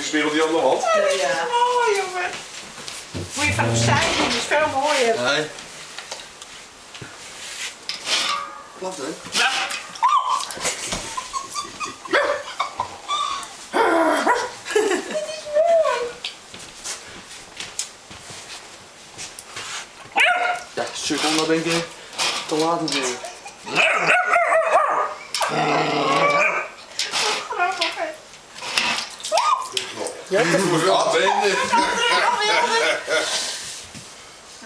spiegel die aan de wand. Ja. Mooi jongen. Moet je van opzij doen, dat is veel mooier. Nee. Klopt hè? Ja. Ja, seconde ben ik te laat natuurlijk. Ja, ja, ben je.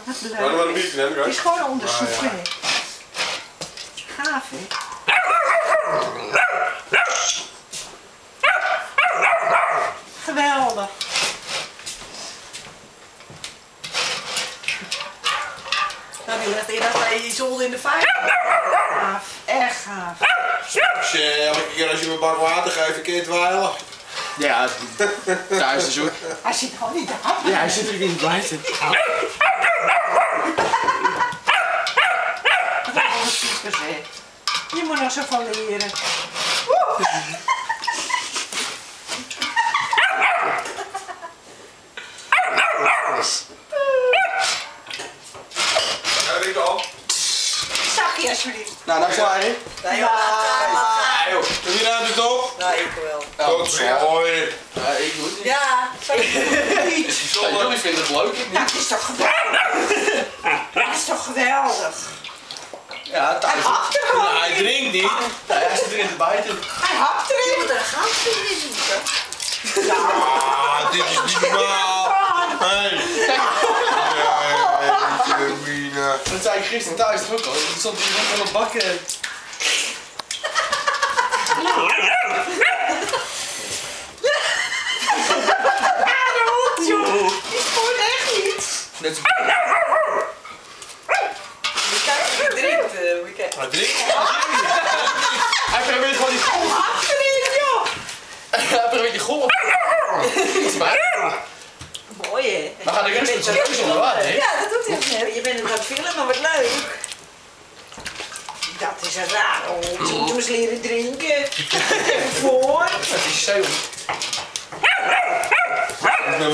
Wat leuk. Maar een biertje nemen, Het is gewoon onderzoeken. Gaaf hè? Geweldig. Nou, die legt eerder bij je zolder in de vijver. Gaaf, echt gaaf. Elke keer als je me een bak water geeft, een keer dweilen. Ja, thuis is ook. Hij zit gewoon niet aan. Ja, hij zit er niet blijven. Wat een onderzoekers hè. Je moet nog zoveel leren. Ja, denk al. Zakje alsjeblieft. Nou, dat is waar hè? Nee joh, Ja, joh. Heb je nou de top? nou ik wel. Tot zo. Hoi. Ja, ik doe het niet. Ja, Ja, jullie vinden het leuk, ik niet. Dat is toch geweldig. Dat is toch geweldig. Ja, thuis. Hij hapt er gewoon Ja, hij in. drinkt niet. Ja, hij zit erin te bijten. Hij hapt je erin. moet er een gaaf in doen. Ah, dit is niet normaal. Hey. Mina. Dat zei ik gisteren thuis ook al. Er stond hier nog wel een bak. Die spoort echt niet. Net zo. Moet je kijken of je drinkt. Moet je kijken. Hij drinkt. Hij probeert gewoon die golf. Hapt erin, joh. Hij probeert die golf. Iets bij. Mooi hè. We gaan er rustig zo neus onder water, hè? Ja, dat doet hij ook net. Je bent hem aan het filmen, maar wat leuk. Dat is een raar hond. Je moet hem eens leren drinken. Voor. Het is zo. Ik ben